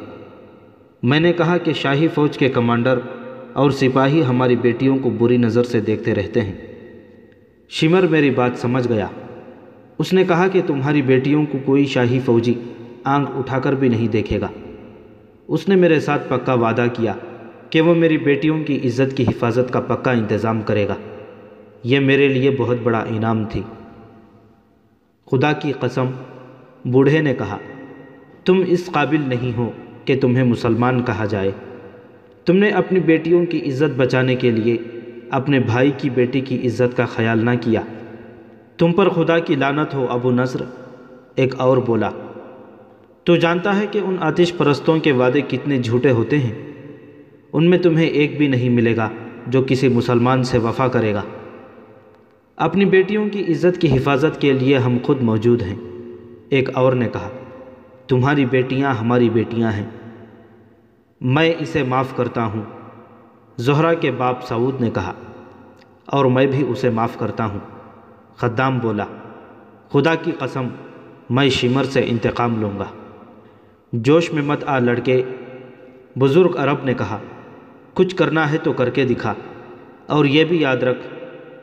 میں نے کہا کہ شاہی فوج کے کمانڈر اور سپاہی ہماری بیٹیوں کو بری نظر سے دیکھتے رہتے ہیں۔ شمر میری بات سمجھ گیا۔ اس نے کہا کہ تمہاری بیٹیوں کو کوئی شاہی فوجی آنکھ اٹھا کر بھی نہیں دیکھے گا۔ اس نے میرے ساتھ پکا وعدہ کیا کہ وہ میری بیٹیوں کی عزت کی حفاظت کا پکا انتظام کرے گا۔ یہ میرے لیے بہت بڑا انعام تھی۔ خدا کی قسم، بوڑھے نے کہا، تم اس قابل نہیں ہو کہ تمہیں مسلمان کہا جائے۔ تم نے اپنی بیٹیوں کی عزت بچانے کے لیے اپنے بھائی کی بیٹی کی عزت کا خیال نہ کیا۔ تم پر خدا کی لعنت ہو ابو نصر، ایک اور بولا۔ تو جانتا ہے کہ ان آتش پرستوں کے وعدے کتنے جھوٹے ہوتے ہیں۔ ان میں تمہیں ایک بھی نہیں ملے گا جو کسی مسلمان سے وفا کرے گا۔ اپنی بیٹیوں کی عزت کی حفاظت کے لیے ہم خود موجود ہیں، ایک اور نے کہا۔ تمہاری بیٹیاں ہماری بیٹیاں ہیں، میں اسے معاف کرتا ہوں، زہرا کے باپ سعود نے کہا، اور میں بھی اسے معاف کرتا ہوں۔ خدام بولا، خدا کی قسم، میں شمر سے انتقام لوں گا۔ جوش میں مت آ لڑکے، بزرگ عرب نے کہا، کچھ کرنا ہے تو کر کے دکھا، اور یہ بھی یاد رکھ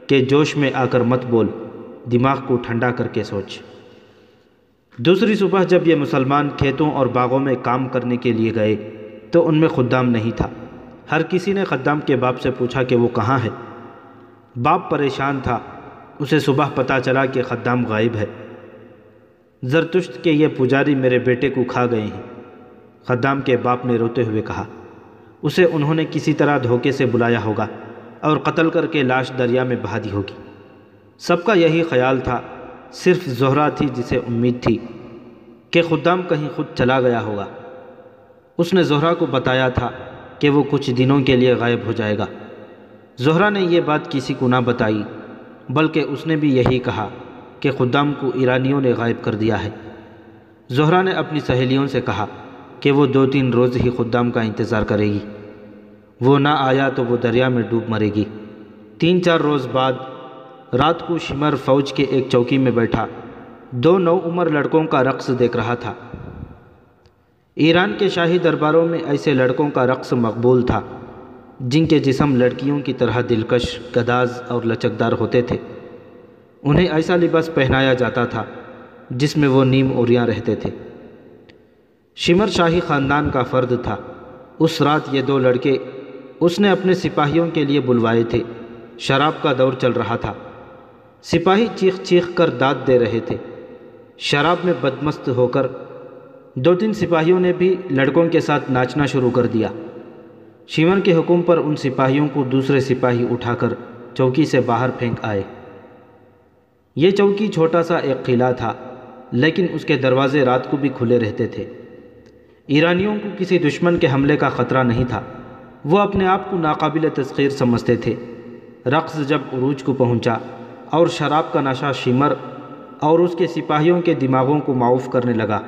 کہ جوش میں آ کر مت بول، دماغ کو ٹھنڈا کر کے سوچ۔ دوسری صبح جب یہ مسلمان کھیتوں اور باغوں میں کام کرنے کے لیے گئے تو ان میں خدام نہیں تھا۔ ہر کسی نے خدام کے باپ سے پوچھا کہ وہ کہاں ہے۔ باپ پریشان تھا، اسے صبح پتہ چلا کہ خدام غائب ہے۔ زرتشت کے یہ پجاری میرے بیٹے کو کھا گئے ہیں، خدام کے باپ نے روتے ہوئے کہا۔ اسے انہوں نے کسی طرح دھوکے سے بلایا ہوگا اور قتل کر کے لاش دریا میں بہا دی ہوگی۔ سب کا یہی خیال تھا، صرف زہرا تھی جسے امید تھی کہ خدام کہیں خود چلا گیا ہوگا۔ اس نے زہرا کو بتایا تھا کہ وہ کچھ دنوں کے لیے غائب ہو جائے گا۔ زہرا نے یہ بات کسی کو نہ بتائی، بلکہ اس نے بھی یہی کہا کہ خدام کو ایرانیوں نے غائب کر دیا ہے۔ زہرا نے اپنی سہیلیوں سے کہا کہ وہ 2-3 روز ہی خدام کا انتظار کرے گی، وہ نہ آیا تو وہ دریا میں ڈوب مرے گی۔ 3-4 روز بعد رات کو شمر فوج کے ایک چوکی میں بیٹھا 2 نوعمر لڑکوں کا رقص دیکھ رہا تھا۔ ایران کے شاہی درباروں میں ایسے لڑکوں کا رقص مقبول تھا جن کے جسم لڑکیوں کی طرح دلکش، گداز اور لچکدار ہوتے تھے۔ انہیں ایسا لباس پہنایا جاتا تھا جس میں وہ نیم اوریاں رہتے تھے۔ شمر شاہی خاندان کا فرد تھا۔ اس رات یہ دو لڑکے اس نے اپنے سپاہیوں کے لیے بلوائے تھے۔ شراب کا دور چل رہا تھا۔ سپاہی چیخ چیخ کر داد دے رہے تھے۔ شراب میں بدمست ہو کر دو تین سپاہیوں نے بھی لڑکوں کے ساتھ ناچنا شروع کر دیا۔ شمر کے حکم پر ان سپاہیوں کو دوسرے سپاہی اٹھا کر چوکی سے باہر پھینک آئے۔ یہ چوکی چھوٹا سا ایک قلعہ تھا، لیکن اس کے دروازے رات کو بھی کھلے رہتے تھے۔ ایرانیوں کو کسی دشمن کے حملے کا خطرہ نہیں تھا۔ وہ اپنے آپ کو ناقابل تسخیر سمجھتے تھے۔ رقص جب عروج کو پہنچا اور شراب کا نشہ شمر اور اس کے سپاہیوں کے دماغوں کو معاف کرنے لگا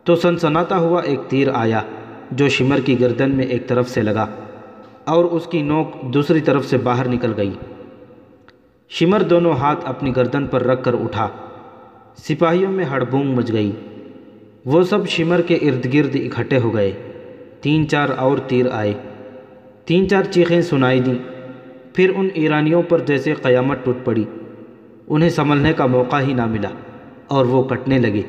تو سنسناتا ہوا ایک تیر آیا جو شمر کی گردن میں ایک طرف سے لگا اور اس کی نوک دوسری طرف سے باہر نکل گئی۔ شمر دونوں ہاتھ اپنی گردن پر رکھ کر اٹھا۔ سپاہیوں میں ہڑبونگ مچ گئی۔ وہ سب شمر کے ارد گرد اکٹھے ہو گئے۔ 3-4 اور تیر آئے۔ 3-4 چیخیں سنائی دیں۔ پھر ان ایرانیوں پر جیسے قیامت ٹوٹ پڑی۔ انہیں سنبھلنے کا موقع ہی نہ ملا اور وہ کٹنے لگے۔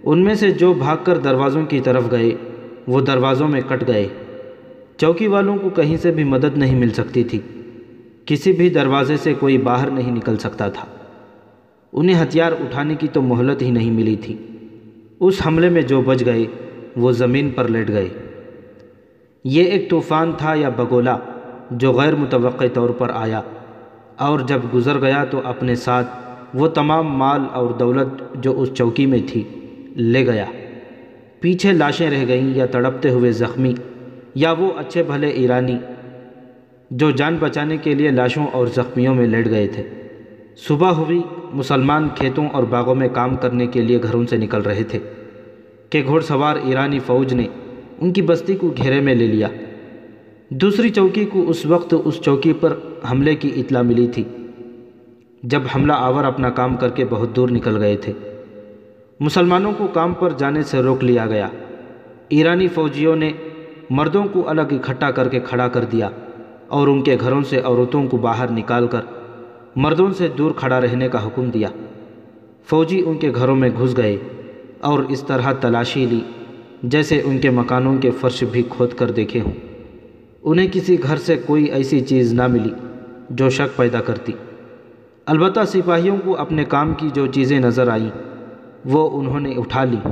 ان میں سے جو بھاگ کر دروازوں کی طرف گئے وہ دروازوں میں کٹ گئے۔ چوکی والوں کو کہیں سے بھی مدد نہیں مل سکتی تھی۔ کسی بھی دروازے سے کوئی باہر نہیں نکل سکتا تھا۔ انہیں ہتھیار اٹھانے کی تو مہلت ہی نہیں ملی تھی۔ اس حملے میں جو بچ گئے وہ زمین پر لیٹ گئے۔ یہ ایک طوفان تھا یا بگولا جو غیر متوقع طور پر آیا اور جب گزر گیا تو اپنے ساتھ وہ تمام مال اور دولت جو اس چوکی میں تھی لے گیا۔ پیچھے لاشیں رہ گئیں یا تڑپتے ہوئے زخمی یا وہ اچھے بھلے ایرانی جو جان بچانے کے لیے لاشوں اور زخمیوں میں لیٹ گئے تھے۔ صبح ہوئی۔ مسلمان کھیتوں اور باغوں میں کام کرنے کے لیے گھروں سے نکل رہے تھے کہ گھوڑ سوار ایرانی فوج نے ان کی بستی کو گھیرے میں لے لیا۔ دوسری چوکی کو اس وقت اس چوکی پر حملے کی اطلاع ملی تھی جب حملہ آور اپنا کام کر کے بہت دور نکل گئے تھے۔ مسلمانوں کو کام پر جانے سے روک لیا گیا۔ ایرانی فوجیوں نے مردوں کو الگ اکٹھا کر کے کھڑا کر دیا اور ان کے گھروں سے عورتوں کو باہر نکال کر مردوں سے دور کھڑا رہنے کا حکم دیا۔ فوجی ان کے گھروں میں گھس گئے اور اس طرح تلاشی لی جیسے ان کے مکانوں کے فرش بھی کھود کر دیکھے ہوں۔ انہیں کسی گھر سے کوئی ایسی چیز نہ ملی جو شک پیدا کرتی۔ البتہ سپاہیوں کو اپنے کام کی جو چیزیں نظر آئیں وہ انہوں نے اٹھا لیں۔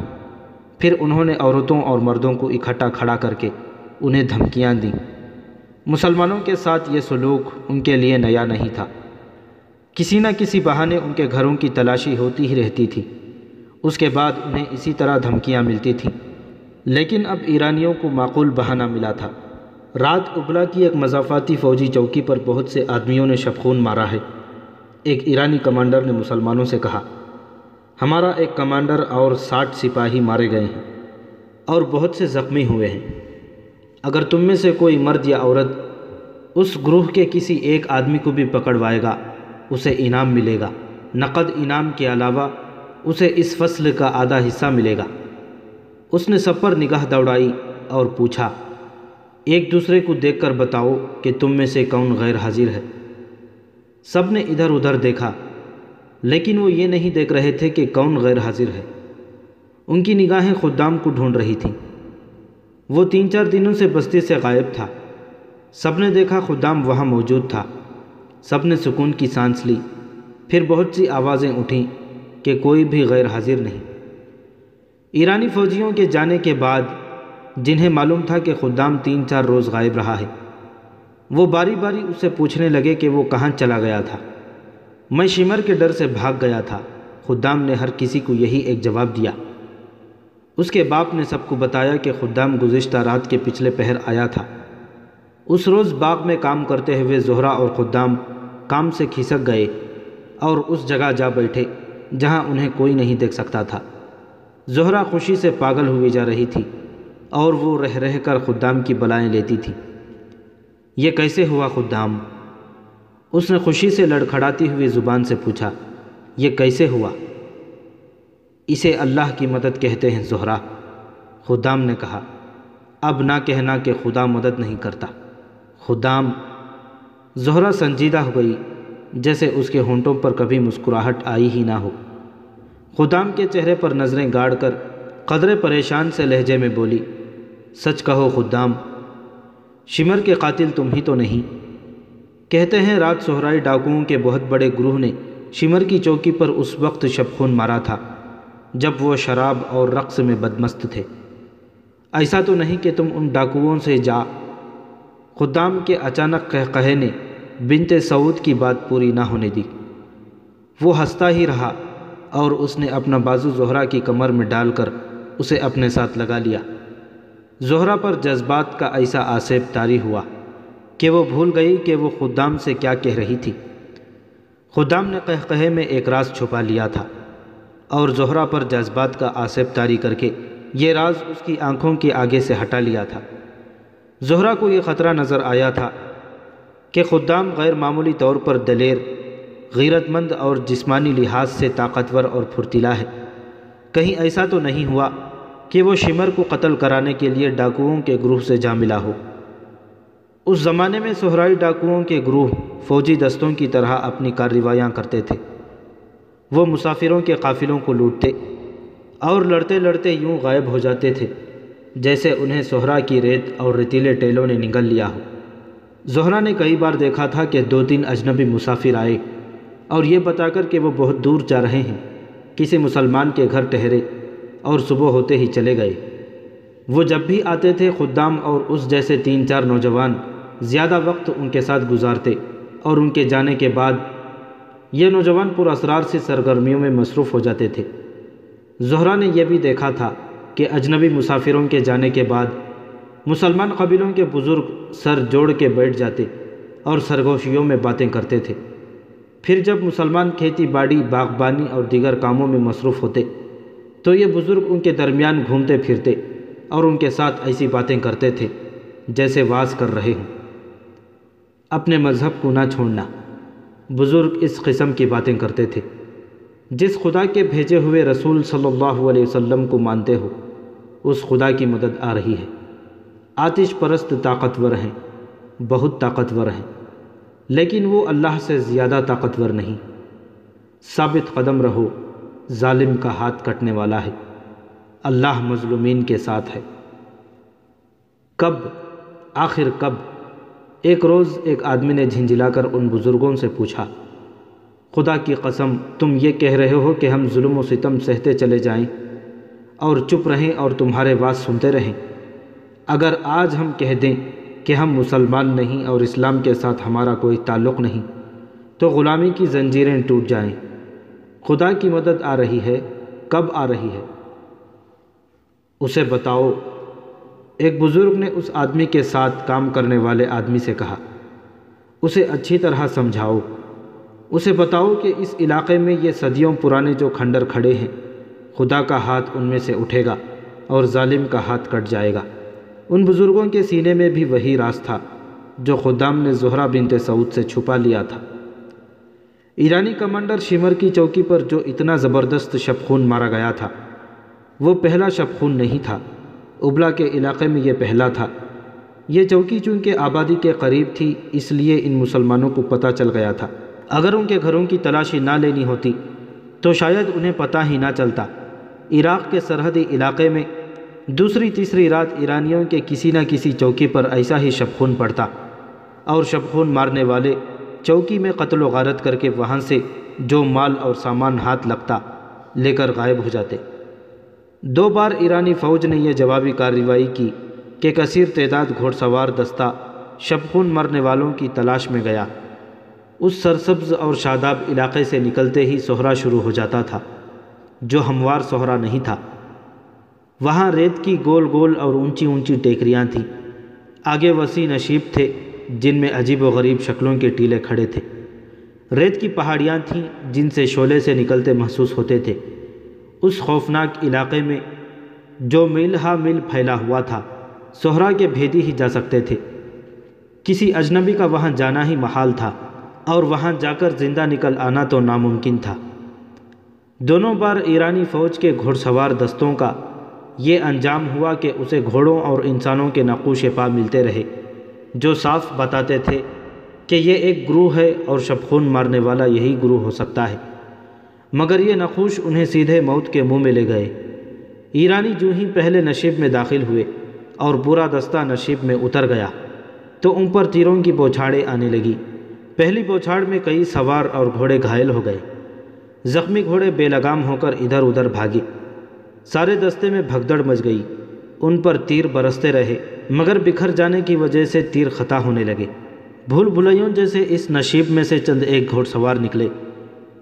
پھر انہوں نے عورتوں اور مردوں کو اکٹھا کھڑا کر کے انہیں دھمکیاں دیں۔ مسلمانوں کے ساتھ یہ سلوک ان کے لیے نیا نہیں تھا۔ کسی نہ کسی بہانے ان کے گھروں کی تلاشی ہوتی ہی رہتی تھی۔ اس کے بعد انہیں اسی طرح دھمکیاں ملتی تھیں، لیکن اب ایرانیوں کو معقول بہانہ ملا تھا۔ رات ابلا کی ایک مضافاتی فوجی چوکی پر بہت سے آدمیوں نے شبخون مارا ہے۔ ایک ایرانی کمانڈر نے مسلمانوں سے کہا، ہمارا ایک کمانڈر اور 60 سپاہی مارے گئے ہیں اور بہت سے زخمی ہوئے ہیں۔ اگر تم میں سے کوئی مرد یا عورت اس گروہ کے کسی ایک آدمی کو بھی پکڑوائے گا اسے انعام ملے گا۔ نقد انعام کے علاوہ اسے اس فصل کا آدھا حصہ ملے گا۔ اس نے سب پر نگاہ دوڑائی اور پوچھا، ایک دوسرے کو دیکھ کر بتاؤ کہ تم میں سے کون غیر حاضر ہے۔ سب نے ادھر ادھر دیکھا، لیکن وہ یہ نہیں دیکھ رہے تھے کہ کون غیر حاضر ہے۔ ان کی نگاہیں خدام کو ڈھونڈ رہی تھیں۔ وہ 3-4 دنوں سے بستی سے غائب تھا۔ سب نے دیکھا خدام وہاں موجود تھا۔ سب نے سکون کی سانس لی۔ پھر بہت سی آوازیں اٹھیں کہ کوئی بھی غیر حاضر نہیں۔ ایرانی فوجیوں کے جانے کے بعد جنہیں معلوم تھا کہ خدام 3-4 روز غائب رہا ہے، وہ باری باری اس سے پوچھنے لگے کہ وہ کہاں چلا گیا تھا۔ میں شمر کے ڈر سے بھاگ گیا تھا۔ خدام نے ہر کسی کو یہی ایک جواب دیا۔ اس کے باپ نے سب کو بتایا کہ خدام گزشتہ رات کے پچھلے پہر آیا تھا۔ اس روز باغ میں کام کرتے ہوئے زہرا اور خدام کام سے کھسک گئے اور اس جگہ جا بیٹھے جہاں انہیں کوئی نہیں دیکھ سکتا تھا۔ زہرا خوشی سے پاگل ہوئی جا رہی تھی اور وہ رہ رہ کر خدام کی بلائیں لیتی تھی۔ یہ کیسے ہوا خدام؟ اس نے خوشی سے لڑکھڑاتی ہوئی زبان سے پوچھا، یہ کیسے ہوا؟ اسے اللہ کی مدد کہتے ہیں زہرا۔ خدام نے کہا، اب نہ کہنا کہ خدا مدد نہیں کرتا۔ خدام۔ زہرہ سنجیدہ ہو گئی، جیسے اس کے ہونٹوں پر کبھی مسکراہٹ آئی ہی نہ ہو۔ خدام کے چہرے پر نظریں گاڑ کر قدرے پریشان سے لہجے میں بولی، سچ کہو خدام، شمر کے قاتل تم ہی تو نہیں؟ کہتے ہیں رات صحرائی ڈاکوؤں کے بہت بڑے گروہ نے شمر کی چوکی پر اس وقت شب خون مارا تھا جب وہ شراب اور رقص میں بدمست تھے۔ ایسا تو نہیں کہ تم ان ڈاکوؤں سے جا؟ خدام کے اچانک قہقہے نے بنت سعود کی بات پوری نہ ہونے دی۔ وہ ہنستا ہی رہا اور اس نے اپنا بازو زہرہ کی کمر میں ڈال کر اسے اپنے ساتھ لگا لیا۔ زہرہ پر جذبات کا ایسا آسیب طاری ہوا کہ وہ بھول گئی کہ وہ خدام سے کیا کہہ رہی تھی۔ خدام نے قہقہے میں ایک راز چھپا لیا تھا اور زہرہ پر جذبات کا آسیب طاری کر کے یہ راز اس کی آنکھوں کے آگے سے ہٹا لیا تھا۔ زہرہ کو یہ خطرہ نظر آیا تھا کہ خدام غیر معمولی طور پر دلیر، غیرت مند اور جسمانی لحاظ سے طاقتور اور پھرتیلا ہے۔ کہیں ایسا تو نہیں ہوا کہ وہ شمر کو قتل کرانے کے لیے ڈاکوؤں کے گروہ سے جا ملا ہو؟ اس زمانے میں صحرائی ڈاکوؤں کے گروہ فوجی دستوں کی طرح اپنی کارروائیاں کرتے تھے۔ وہ مسافروں کے قافلوں کو لوٹتے اور لڑتے لڑتے یوں غائب ہو جاتے تھے جیسے انہیں صحرا کی ریت اور ریتیلے ٹیلوں نے نگل لیا ہو۔ زہرہ نے کئی بار دیکھا تھا کہ 2-3 اجنبی مسافر آئے اور یہ بتا کر کہ وہ بہت دور جا رہے ہیں، کسی مسلمان کے گھر ٹھہرے اور صبح ہوتے ہی چلے گئے۔ وہ جب بھی آتے تھے خدام اور اس جیسے 3-4 نوجوان زیادہ وقت ان کے ساتھ گزارتے اور ان کے جانے کے بعد یہ نوجوان پر اسرار سی سرگرمیوں میں مصروف ہو جاتے تھے۔ زہرہ نے یہ بھی دیکھا تھا کہ اجنبی مسافروں کے جانے کے بعد مسلمان قبیلوں کے بزرگ سر جوڑ کے بیٹھ جاتے اور سرگوشیوں میں باتیں کرتے تھے۔ پھر جب مسلمان کھیتی باڑی، باغبانی اور دیگر کاموں میں مصروف ہوتے تو یہ بزرگ ان کے درمیان گھومتے پھرتے اور ان کے ساتھ ایسی باتیں کرتے تھے جیسے واز کر رہے ہوں۔ اپنے مذہب کو نہ چھوڑنا، بزرگ اس قسم کی باتیں کرتے تھے۔ جس خدا کے بھیجے ہوئے رسول صلی اللہ علیہ وسلم کو مانتے ہو، اس خدا کی مدد آ رہی ہے۔ آتش پرست طاقتور ہیں، بہت طاقتور ہیں، لیکن وہ اللہ سے زیادہ طاقتور نہیں۔ ثابت قدم رہو، ظالم کا ہاتھ کٹنے والا ہے، اللہ مظلومین کے ساتھ ہے۔ کب، آخر کب؟ ایک روز ایک آدمی نے جھنجھلا کر ان بزرگوں سے پوچھا، خدا کی قسم تم یہ کہہ رہے ہو کہ ہم ظلم و ستم سہتے چلے جائیں اور چپ رہیں اور تمہارے واز سنتے رہیں؟ اگر آج ہم کہہ دیں کہ ہم مسلمان نہیں اور اسلام کے ساتھ ہمارا کوئی تعلق نہیں تو غلامی کی زنجیریں ٹوٹ جائیں۔ خدا کی مدد آ رہی ہے، کب آ رہی ہے؟ اسے بتاؤ۔ ایک بزرگ نے اس آدمی کے ساتھ کام کرنے والے آدمی سے کہا، اسے اچھی طرح سمجھاؤ، اسے بتاؤ کہ اس علاقے میں یہ صدیوں پرانے جو کھنڈر کھڑے ہیں، خدا کا ہاتھ ان میں سے اٹھے گا اور ظالم کا ہاتھ کٹ جائے گا۔ ان بزرگوں کے سینے میں بھی وہی راز تھا جو خدام نے زہرہ بنت سعود سے چھپا لیا تھا۔ ایرانی کمانڈر شمر کی چوکی پر جو اتنا زبردست شب خون مارا گیا تھا، وہ پہلا شب خون نہیں تھا، ابلا کے علاقے میں یہ پہلا تھا۔ یہ چوکی چونکہ آبادی کے قریب تھی اس لیے ان مسلمانوں کو پتہ چل گیا تھا۔ اگر ان کے گھروں کی تلاشی نہ لینی ہوتی تو شاید انہیں پتہ ہی نہ چلتا۔ عراق کے سرحدی علاقے میں دوسری تیسری رات ایرانیوں کے کسی نہ کسی چوکی پر ایسا ہی شب خون پڑتا اور شب خون مارنے والے چوکی میں قتل و غارت کر کے وہاں سے جو مال اور سامان ہاتھ لگتا لے کر غائب ہو جاتے۔ 2 بار ایرانی فوج نے یہ جوابی کارروائی کی کہ کثیر تعداد گھوڑ سوار دستہ شب خون مرنے والوں کی تلاش میں گیا۔ اس سرسبز اور شاداب علاقے سے نکلتے ہی صحرا شروع ہو جاتا تھا جو ہموار صحرا نہیں تھا۔ وہاں ریت کی گول گول اور اونچی اونچی ٹیکریاں تھیں، آگے وسیع نشیب تھے جن میں عجیب و غریب شکلوں کے ٹیلے کھڑے تھے۔ ریت کی پہاڑیاں تھیں جن سے شعلے سے نکلتے محسوس ہوتے تھے۔ اس خوفناک علاقے میں جو میل ہا میل پھیلا ہوا تھا، صحرا کے بھیدی ہی جا سکتے تھے۔ کسی اجنبی کا وہاں جانا ہی محال تھا اور وہاں جا کر زندہ نکل آنا تو ناممکن تھا۔ دونوں بار ایرانی فوج کے گھوڑ سوار دستوں کا یہ انجام ہوا کہ اسے گھوڑوں اور انسانوں کے نقوش پا ملتے رہے جو صاف بتاتے تھے کہ یہ ایک گروہ ہے اور شبخون مارنے والا یہی گروہ ہو سکتا ہے، مگر یہ نقوش انہیں سیدھے موت کے منہ میں لے گئے۔ ایرانی جو ہی پہلے نشیب میں داخل ہوئے اور پورا دستہ نشیب میں اتر گیا تو ان پر تیروں کی بوچھاڑیں آنے لگی۔ پہلی بوچھاڑ میں کئی سوار اور گھوڑے گھائل ہو گئے، زخمی گھوڑے بے لگام ہو کر ادھر ادھر بھاگے، سارے دستے میں بھگدڑ مچ گئی، ان پر تیر برستے رہے مگر بکھر جانے کی وجہ سے تیر خطا ہونے لگے۔ بھول بھلیوں جیسے اس نشیب میں سے چند ایک گھوڑ سوار نکلے،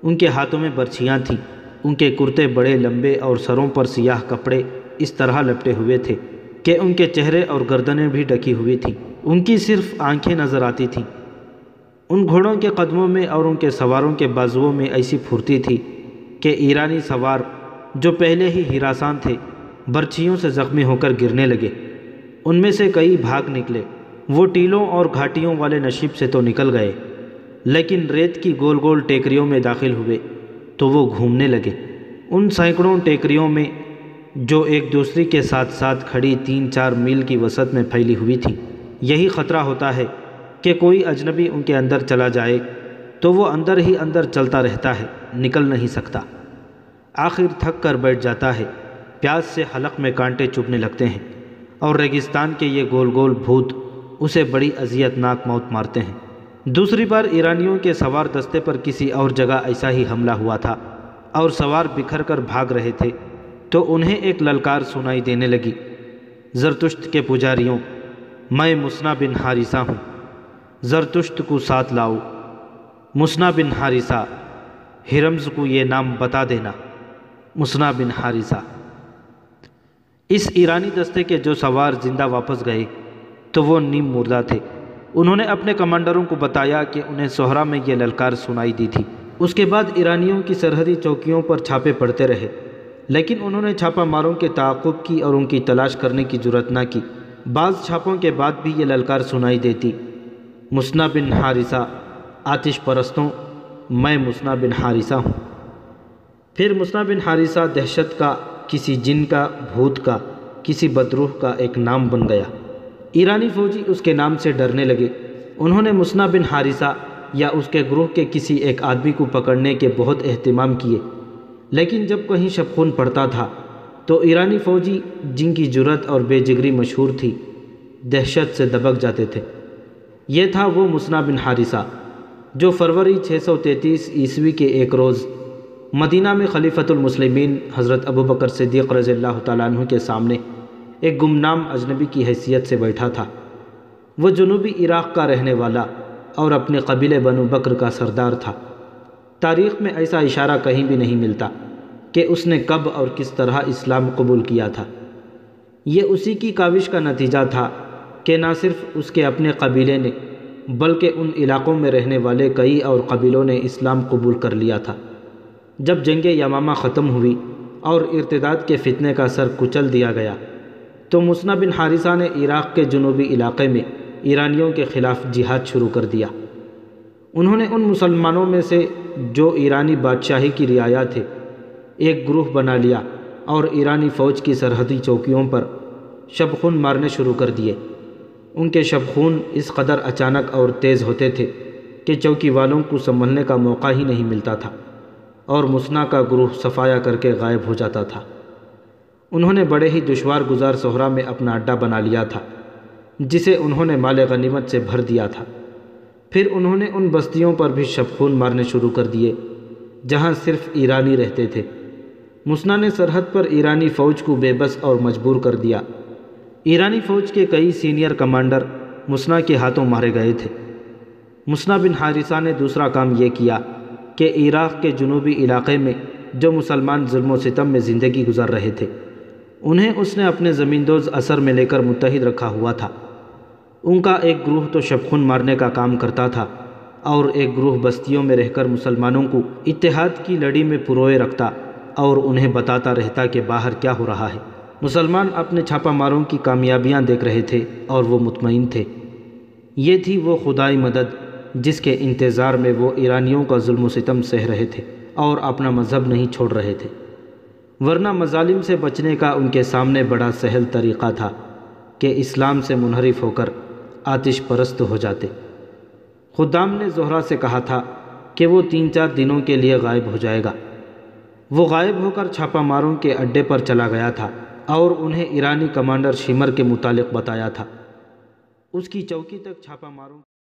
ان کے ہاتھوں میں برچھیاں تھیں، ان کے کرتے بڑے لمبے اور سروں پر سیاہ کپڑے اس طرح لپٹے ہوئے تھے کہ ان کے چہرے اور گردنیں بھی ڈھکی ہوئی تھیں، ان کی صرف آنکھیں نظر آتی تھیں۔ ان گھوڑوں کے قدموں میں اور ان کے سواروں کے بازوؤں میں ایسی پھرتی تھی کہ ایرانی سوار جو پہلے ہی ہراساں تھے برچھیوں سے زخمی ہو کر گرنے لگے۔ ان میں سے کئی بھاگ نکلے، وہ ٹیلوں اور گھاٹیوں والے نشیب سے تو نکل گئے لیکن ریت کی گول گول ٹیکریوں میں داخل ہوئے تو وہ گھومنے لگے۔ ان سینکڑوں ٹیکریوں میں جو ایک دوسری کے ساتھ ساتھ کھڑی 3-4 میل کی وسعت میں پھیلی ہوئی تھی، یہی خطرہ ہوتا ہے کہ کوئی اجنبی ان کے اندر چلا جائے تو وہ اندر ہی اندر چلتا رہتا ہے، نکل نہیں سکتا، آخر تھک کر بیٹھ جاتا ہے، پیاس سے حلق میں کانٹے چبھنے لگتے ہیں اور ریگستان کے یہ گول گول بھوت اسے بڑی اذیت ناک موت مارتے ہیں۔ دوسری بار ایرانیوں کے سوار دستے پر کسی اور جگہ ایسا ہی حملہ ہوا تھا اور سوار بکھر کر بھاگ رہے تھے تو انہیں ایک للکار سنائی دینے لگی، زرتشت کے پجاریوں، میں مسنا بن حارثہ ہوں، زرتشت کو ساتھ لاؤ۔ مسنا بن حارثہ، ہرمز کو یہ نام بتا دینا، مسنا بن حارثہ۔ اس ایرانی دستے کے جو سوار زندہ واپس گئے تو وہ نیم مردہ تھے۔ انہوں نے اپنے کمانڈروں کو بتایا کہ انہیں صحرا میں یہ للکار سنائی دی تھی۔ اس کے بعد ایرانیوں کی سرحدی چوکیوں پر چھاپے پڑتے رہے لیکن انہوں نے چھاپا ماروں کے تعاقب کی اور ان کی تلاش کرنے کی جرات نہ کی۔ بعض چھاپوں کے بعد بھی یہ للکار سنائی دیتی، مسنا بن حارثہ، آتش پرستوں، میں مسنا بن حارثہ ہوں۔ پھر مسنا بن حارثہ دہشت کا، کسی جن کا، بھوت کا، کسی بدروح کا ایک نام بن گیا۔ ایرانی فوجی اس کے نام سے ڈرنے لگے۔ انہوں نے مسنا بن حارثہ یا اس کے گروہ کے کسی ایک آدمی کو پکڑنے کے بہت اہتمام کیے لیکن جب کہیں شبخون پڑتا تھا تو ایرانی فوجی جن کی جرات اور بے جگری مشہور تھی دہشت سے دبک جاتے تھے۔ یہ تھا وہ مسنا بن حارثہ جو فروری 633 عیسوی کے ایک روز مدینہ میں خلیفۃ المسلمین حضرت ابوبکر صدیق رضی اللہ تعالیٰ عنہ کے سامنے ایک گمنام اجنبی کی حیثیت سے بیٹھا تھا۔ وہ جنوبی عراق کا رہنے والا اور اپنے قبیلے بنو بکر کا سردار تھا۔ تاریخ میں ایسا اشارہ کہیں بھی نہیں ملتا کہ اس نے کب اور کس طرح اسلام قبول کیا تھا۔ یہ اسی کی کاوش کا نتیجہ تھا کہ نہ صرف اس کے اپنے قبیلے نے بلکہ ان علاقوں میں رہنے والے کئی اور قبیلوں نے اسلام قبول کر لیا تھا۔ جب جنگ یمامہ ختم ہوئی اور ارتداد کے فتنے کا سر کچل دیا گیا تو مسنا بن حارثہ نے عراق کے جنوبی علاقے میں ایرانیوں کے خلاف جہاد شروع کر دیا۔ انہوں نے ان مسلمانوں میں سے جو ایرانی بادشاہی کی رعایا تھے ایک گروہ بنا لیا اور ایرانی فوج کی سرحدی چوکیوں پر شبخون مارنے شروع کر دیے۔ ان کے شبخون اس قدر اچانک اور تیز ہوتے تھے کہ چوکی والوں کو سنبھلنے کا موقع ہی نہیں ملتا تھا اور مسنا کا گروہ صفایا کر کے غائب ہو جاتا تھا۔ انہوں نے بڑے ہی دشوار گزار صحرا میں اپنا اڈا بنا لیا تھا جسے انہوں نے مال غنیمت سے بھر دیا تھا۔ پھر انہوں نے ان بستیوں پر بھی شبخون مارنے شروع کر دیے جہاں صرف ایرانی رہتے تھے۔ مسنا نے سرحد پر ایرانی فوج کو بے بس اور مجبور کر دیا۔ ایرانی فوج کے کئی سینئر کمانڈر مسنا کے ہاتھوں مارے گئے تھے۔ مسنا بن حارثہ نے دوسرا کام یہ کیا کہ عراق کے جنوبی علاقے میں جو مسلمان ظلم و ستم میں زندگی گزار رہے تھے انہیں اس نے اپنے زمیندوز اثر میں لے کر متحد رکھا ہوا تھا۔ ان کا ایک گروہ تو شبخون مارنے کا کام کرتا تھا اور ایک گروہ بستیوں میں رہ کر مسلمانوں کو اتحاد کی لڑی میں پروئے رکھتا اور انہیں بتاتا رہتا کہ باہر کیا ہو رہا ہے۔ مسلمان اپنے چھاپہ ماروں کی کامیابیاں دیکھ رہے تھے اور وہ مطمئن تھے۔ یہ تھی وہ خدائی مدد جس کے انتظار میں وہ ایرانیوں کا ظلم و ستم سہ رہے تھے اور اپنا مذہب نہیں چھوڑ رہے تھے۔ ورنہ مظالم سے بچنے کا ان کے سامنے بڑا سہل طریقہ تھا کہ اسلام سے منحرف ہو کر آتش پرست ہو جاتے۔ خدام نے زہرہ سے کہا تھا کہ وہ 3-4 دنوں کے لیے غائب ہو جائے گا۔ وہ غائب ہو کر چھاپہ ماروں کے اڈے پر چلا گیا تھا اور انہیں ایرانی کمانڈر شمر کے متعلق بتایا تھا۔ اس کی چوکی تک چھاپہ ماروں